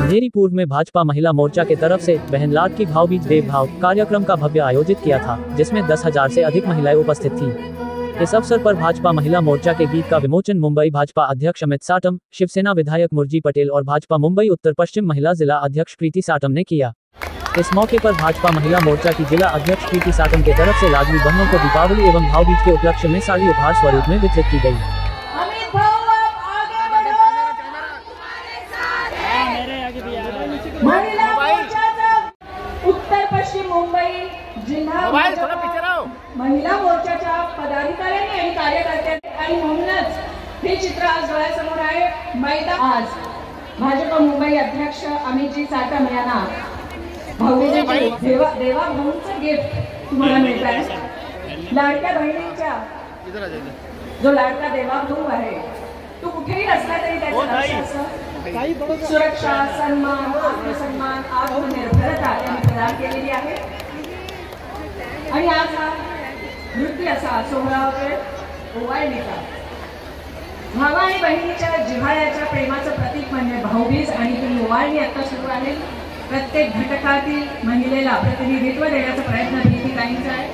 अंधेरी पूर्व में भाजपा महिला मोर्चा के तरफ से बहन लाड की भावबीज देव भाव कार्यक्रम का भव्य आयोजित किया था, जिसमें 10,000 से अधिक महिलाएं उपस्थित थीं। इस अवसर पर भाजपा महिला मोर्चा के गीत का विमोचन मुंबई भाजपा अध्यक्ष अमित साटम, शिवसेना विधायक मुरजी पटेल और भाजपा मुंबई उत्तर पश्चिम महिला जिला अध्यक्ष प्रीति साटम ने किया। इस मौके पर भाजपा महिला मोर्चा की जिला अध्यक्ष प्रीति साटम के तरफ से लाडली बहनों को दीपावली एवं भावबीज के उपलक्ष्य में साड़ी उपहार स्वरूप में वितरित की गई। उत्तर पश्चिम मुंबई जिल्हा महिला मोर्चाच्या पदाधिकाऱ्यांनी आणि कार्यकर्त्यांनी आणि म्हणूनच हे चित्र आज डोळ्यासमोर आहे। मैदान आज भाजपा मुंबई अध्यक्ष अमितजी साटम यांना भाऊबीजेचे देवा भाऊंचं गिफ्ट तुम्हाला मिळत आहे। लाडक्या बहिणींच्या जो लाडका देवा भाऊ आहे तो कुठेही असला तरी त्याचं लक्ष असं सुरक्षा, सन्मान, आत्मसन्मान, आत्मनिर्भरता यांनी प्रदान केलेली आहे। आणि आज हा नृत्य असा सोहळा होतोय ओवाळणीचा। भावा आणि बहिणीच्या जिव्हाळ्याच्या प्रेमाचं प्रतीक म्हणजे भाऊबीज आणि ती ओवाळणी आता सुरू आहे। प्रत्येक घटकातील महिलेला प्रतिनिधित्व देण्याचा प्रयत्न प्रीतीताईंचा आहे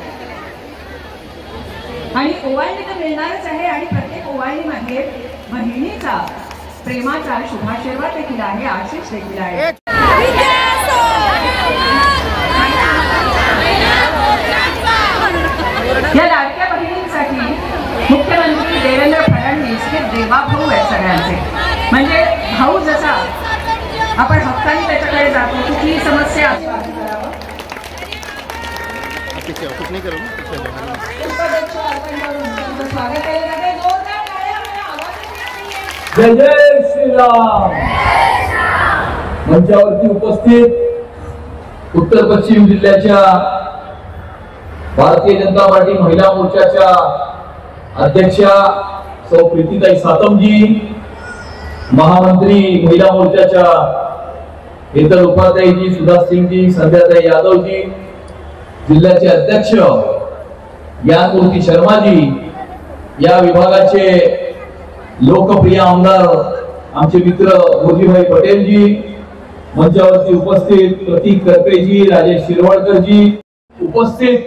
आणि ओवाळणी तर मिळणारच आहे आणि प्रत्येक ओवाळणीमध्ये बहिणीचा प्रेमाचा शुभाशीर्वाद देखील आहे, आशीष देखील आहे। या लाडक्या बहिणींसाठी मुख्यमंत्री देवेंद्र फडणवीस हे देवाभाऊ आहेत सगळ्यांचे। म्हणजे भाऊ जसा आपण हक्काने त्याच्याकडे जातो, कुठली समस्या स्वागत केलं जाते। जोरदार जय जय श्रीराम। मंचावरती उपस्थित उत्तर पश्चिम जिल्ह्याच्या भारतीय जनता पार्टी महिला मोर्चाच्या अध्यक्षा सौ प्रीतीताई सातमजी, महामंत्री महिला मोर्चाच्या हेतल उपाध्यायजी, सुधास सिंगजी, संध्याताई यादवजी, जिल्ह्याचे अध्यक्ष ज्ञानमूर्ती शर्माजी, या विभागाचे लोकप्रिय आमदार आमचे मित्र मुरजीभाई पटेलजी, मंचावरती उपस्थित प्रतीक करपेजी, राजेश शिरवाडकरजी, उपस्थित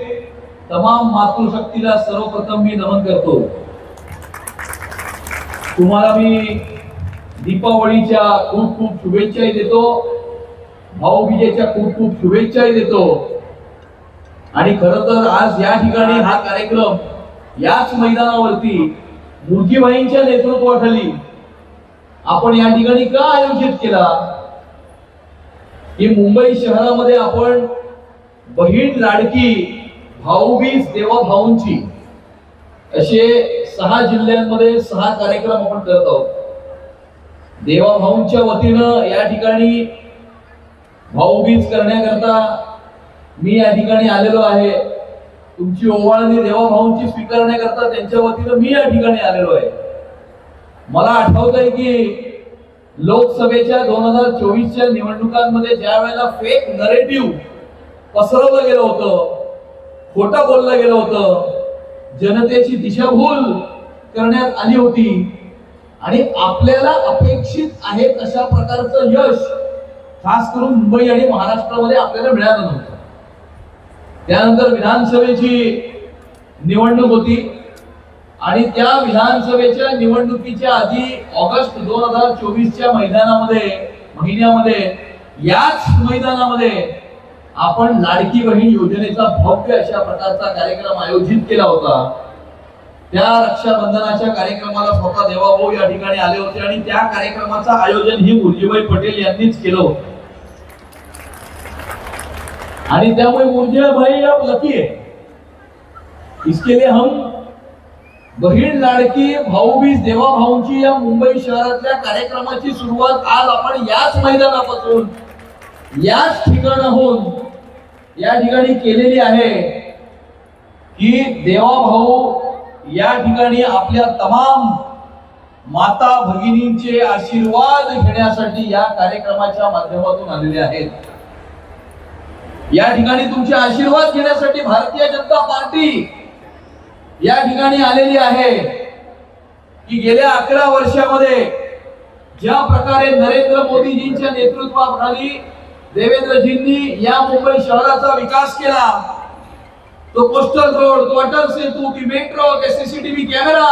तमाम मातृशक्तीला सर्वप्रथम मी नमन करतो। तुम्हाला मी दीपावलीच्या खूप खूप शुभेच्छाही देतो, भाऊबीजेच्या खूप खूप शुभेच्छाही देतो। आणि खरं तर आज या ठिकाणी हा कार्यक्रम याच मैदानावरती मुरजीभाईंच्या नेतृत्वाखाली आपण या ठिकाणी का आयोजित केला की मुंबई शहरामध्ये आपण बहीण लाडकी भाऊबीज देवा भाऊंची असे 6 जिल्ह्यांमध्ये 6 कार्यक्रम आपण करत आहोत। देवा भाऊंच्या वतीनं या ठिकाणी भाऊबीज करण्याकरता मी या ठिकाणी आलेलो आहे। तुमची ओवाळणी देवा भाऊंची स्वीकारण्याकरता त्यांच्या वतीनं मी या ठिकाणी आलेलो आहे। मला आठवतंय की लोकसभेच्या 2024च्या निवडणुकांमध्ये ज्या वेळेला फेक नरेटिव्ह पसरवलं गेलं होतं, खोटं बोललं गेलं होतं, जनतेची दिशाभूल करण्यात आली होती आणि आपल्याला अपेक्षित आहे तशा प्रकारचं यश खास करून मुंबई आणि महाराष्ट्रामध्ये आपल्याला मिळालं नव्हतं। त्यानंतर विधानसभेची निवडणूक होती आणि त्या विधानसभेच्या निवडणुकीच्या आधी ऑगस्ट 2024च्या महिन्यामध्ये याच मैदानामध्ये आपण लाडकी बहीण योजनेचा भव्य अशा प्रकारचा कार्यक्रम आयोजित केला होता। त्या रक्षाबंधनाच्या कार्यक्रमाला स्वतः देवाभाऊ या ठिकाणी आले होते आणि त्या कार्यक्रमाचं आयोजन ही मुरजीभाई पटेल यांनीच केलं होतं आणि त्यामुळे मुरजीभाई अब लकी है। इसके लिए हम बहीण लाडकी भाऊबीज देवा भाऊंची या मुंबई शहरातल्या कार्यक्रमाची सुरुवात आज आपण याच मैदानापासून याच ठिकाणाहून या ठिकाणी केलेली आहे की देवा भाऊ या ठिकाणी आपल्या तमाम माता भगिनींचे आशीर्वाद घेण्यासाठी या कार्यक्रमाच्या माध्यमातून आलेले आहेत। या ठिकाणी तुमचे आशीर्वाद घेण्यासाठी भारतीय जनता पार्टी या ठिकाणी आलेली आहे की गेल्या 11 वर्षामध्ये ज्या प्रकारे नरेंद्र मोदीजींच्या नेतृत्वाखाली देवेंद्रजींनी या मुंबई शहराचा विकास केला, तो कोस्टल रोड, तो अटल सेतू, ती मेट्रो, ते सीसीटीव्ही कॅमेरा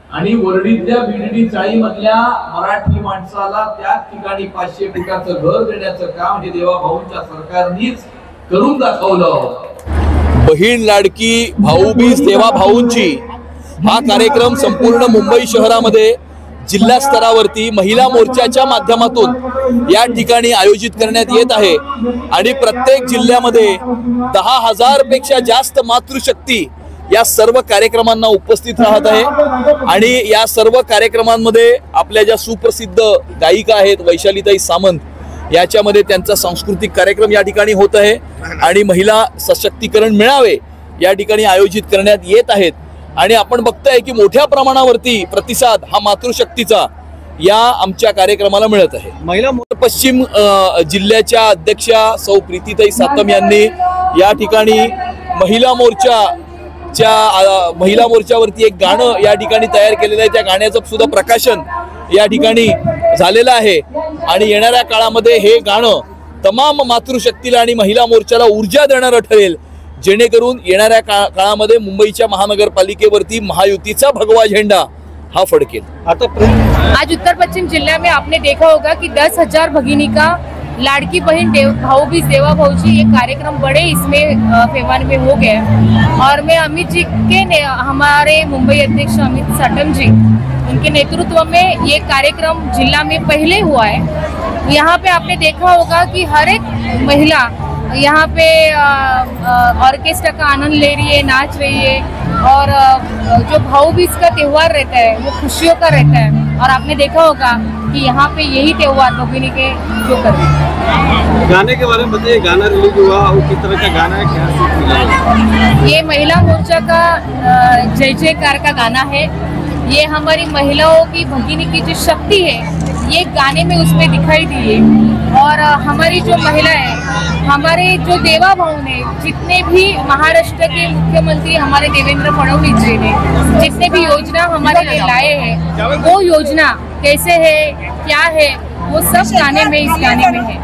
आणि वर्डीतल्या बीडीडी चाळी मधल्या मराठी माणसाला त्या ठिकाणी 500 फुटाचं घर देण्याचं काम हे देवा भाऊंच्या सरकारनीच करून दाखवलं. बहीण लाडकी भाऊबीज देवा भाऊंची हा कार्यक्रम संपूर्ण मुंबई शहरामध्ये जिल्हा स्तरावरती महिला मोर्चाच्या माध्यमातून या ठिकाणी आयोजित करण्यात येत आहे आणि प्रत्येक जिल्ह्यामध्ये 10,000 पेक्षा जास्त मातृशक्ती या सर्व कार्यक्रमांना उपस्थित राहत आहे आणि या सर्व कार्यक्रमांमध्ये आपल्या ज्या सुप्रसिद्ध गायिका आहेत वैशालीताई सामंत, याच्यामध्ये त्यांचा सांस्कृतिक कार्यक्रम या ठिकाणी होत आहे आणि महिला सशक्तीकरण मेळावे या ठिकाणी आयोजित करण्यात येत आहेत आणि आपण बघताय की मोठ्या प्रमाणावरती प्रतिसाद हा मातृशक्तीचा या आमच्या कार्यक्रमाला मिळत आहे. महिला पश्चिम जिल्ह्याच्या अध्यक्षा सौ प्रीतीताई सातम यांनी या ठिकाणी महिला मोर्चावरती एक गाणं या ठिकाणी तयार केलेलं आहे. त्या गाण्याचं सुद्धा प्रकाशन या ठिकाणी झालेलं आहे आणि येणाऱ्या काळामध्ये हे गाणं तमाम मातृशक्तीला आणि महिला मोर्चाला ऊर्जा देणारं ठरेल, जेणेकरून येणाऱ्या काळामध्ये मुंबईच्या महानगरपालिकेवरती महायुतीचा भगवा झेंडा हा फडकेल. आज उत्तर पश्चिम जिले में आपने देखा होगा कि 10,000 भगिनी का लाड़की बहन भाऊबीज देवा भाऊजी ये कार्यक्रम बड़े इसमें पैमाने में हो गया और मैं अमित जी के हमारे मुंबई अध्यक्ष अमित साटम जी उनके नेतृत्व में ये कार्यक्रम जिला में पहले हुआ है. यहाँ पे आपने देखा होगा कि हर एक महिला यहाँ पे ऑर्केस्ट्रा का आनंद ले रही है, नाच रही है और जो भाऊबीज का त्यौहार रहता है वो खुशियों का रहता है और आपने देखा होगा कि यहाँ पे यही त्यौहार भगिनी के जो कर रहे हैं. गाने के बारे में बताइए, गाना रिलीज हुआ और किस तरह का गाना है, क्या सीख मिला? ये महिला मोर्चा का जय जयकार का गाना है. ये हमारी महिलाओं की भगिनी की जो शक्ति है ये गाने में उसमें दिखाई दी है और हमारी जो महिला है, हमारे जो देवा भाऊ ने जितने भी महाराष्ट्र के मुख्यमंत्री हमारे देवेंद्र फडणवीस जी ने जितने भी योजना हमारे लिए लाए हैं, वो योजना कैसे है क्या है वो सब गाने में इस गाने में है.